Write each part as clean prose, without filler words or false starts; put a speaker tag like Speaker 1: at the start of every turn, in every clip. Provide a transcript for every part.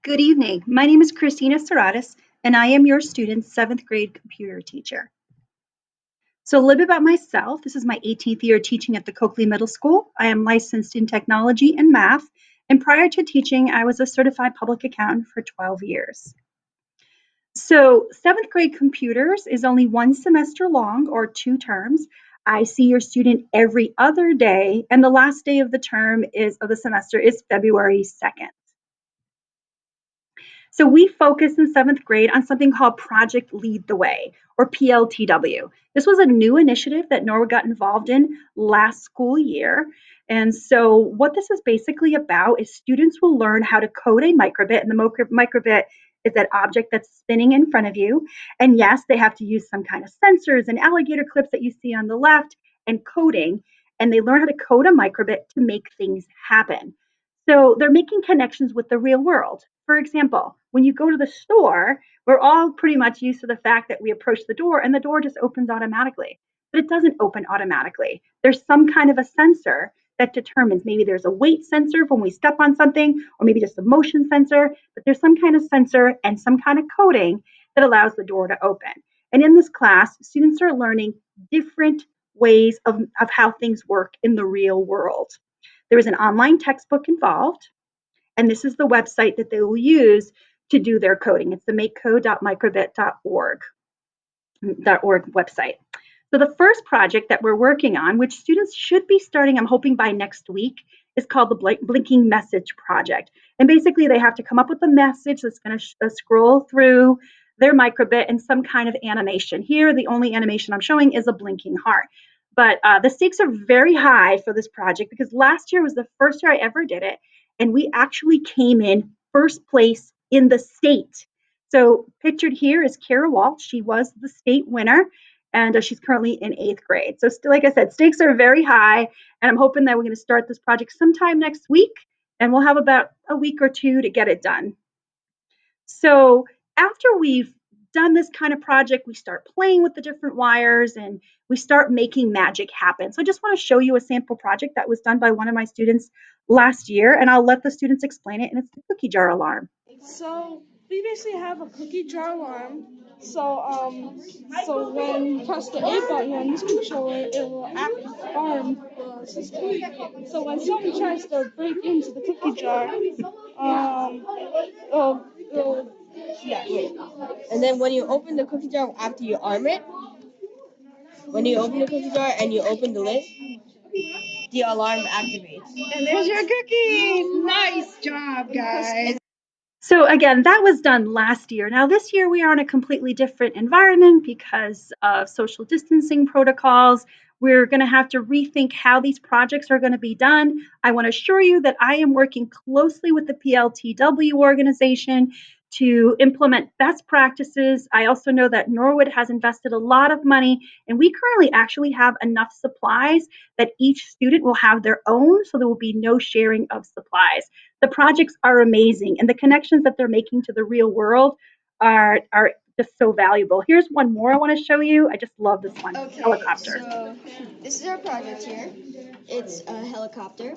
Speaker 1: Good evening. My name is Christina Serratis, and I am your student's 7th grade computer teacher. So a little bit about myself. This is my 18th year teaching at the Coakley Middle School. I am licensed in technology and math, and prior to teaching, I was a certified public accountant for 12 years. So 7th grade computers is only one semester long or 2 terms. I see your student every other day, and the last day of the semester is February 2nd. So we focus in 7th grade on something called Project Lead the Way, or PLTW. This was a new initiative that Norwood got involved in last school year. And so what this is basically about is students will learn how to code a microbit, and the microbit is that object that's spinning in front of you. And yes, they have to use some kind of sensors and alligator clips that you see on the left and coding, and they learn how to code a microbit to make things happen. So they're making connections with the real world. For example, when you go to the store, we're all pretty much used to the fact that we approach the door and the door just opens automatically. But it doesn't open automatically. There's some kind of a sensor that determines, maybe there's a weight sensor when we step on something, or maybe just a motion sensor, but there's some kind of sensor and some kind of coding that allows the door to open. And in this class, students are learning different ways of how things work in the real world. There is an online textbook involved, and this is the website that they will use to do their coding. It's the makecode.microbit.org website. So the first project that we're working on, which students should be starting, I'm hoping by next week, is called the Blinking Message Project. And basically they have to come up with a message that's going to scroll through their microbit and some kind of animation. Here, the only animation I'm showing is a blinking heart. But the stakes are very high for this project because last year was the first year I ever did it, and we actually came in first place in the state. So pictured here is Kara Walsh. She was the state winner, and she's currently in 8th grade. So like I said, stakes are very high, and I'm hoping that we're going to start this project sometime next week, and we'll have about a week or 2 to get it done. So after we've done this kind of project, we start playing with the different wires and we start making magic happen. So I just want to show you a sample project that was done by one of my students last year, and I'll let the students explain it, and it's the cookie jar alarm.
Speaker 2: So we basically have a cookie jar alarm. So when you press the A button on this controller, it will alarm the system. So when someone tries to break into the cookie jar, wait.
Speaker 3: And then when you open the cookie jar after you arm it, when you open the cookie jar and you open the lid, the alarm activates.
Speaker 2: And there's your cookies! Nice job, guys!
Speaker 1: So again, that was done last year. Now this year we are in a completely different environment because of social distancing protocols. We're going to have to rethink how these projects are going to be done. I want to assure you that I am working closely with the PLTW organization to implement best practices. I also know that Norwood has invested a lot of money, and we currently actually have enough supplies that each student will have their own, so there will be no sharing of supplies. The projects are amazing, and the connections that they're making to the real world are just so valuable. Here's one more I want to show you. I just love this one.
Speaker 3: Okay,
Speaker 1: Helicopter.
Speaker 3: so this is our project here. It's a helicopter,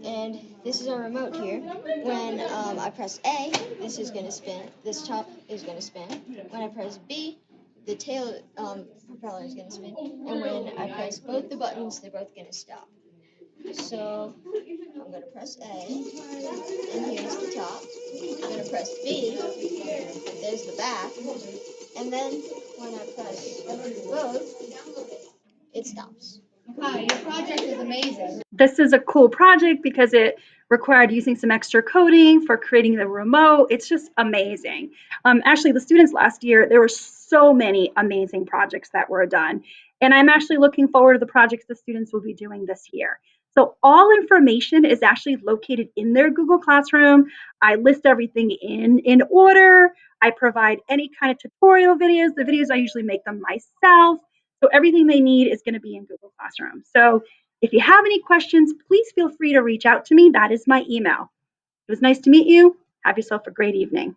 Speaker 3: and this is our remote here. When I press A, this is going to spin. This top is going to spin. When I press B, the tail propeller is going to spin. And when I press both the buttons, they're both going to stop. So I'm going to press A, and here's the top. I'm going to press B, there's the back. And then when I press both, it stops.
Speaker 4: Wow, your project is amazing.
Speaker 1: This is a cool project because it required using some extra coding for creating the remote. It's just amazing. Actually, the students last year, there were so many amazing projects that were done. And I'm actually looking forward to the projects the students will be doing this year. So all information is actually located in their Google Classroom. I list everything in order. I provide any kind of tutorial videos. The videos, I usually make them myself. So everything they need is going to be in Google Classroom. So if you have any questions, please feel free to reach out to me. That is my email. It was nice to meet you. Have yourself a great evening.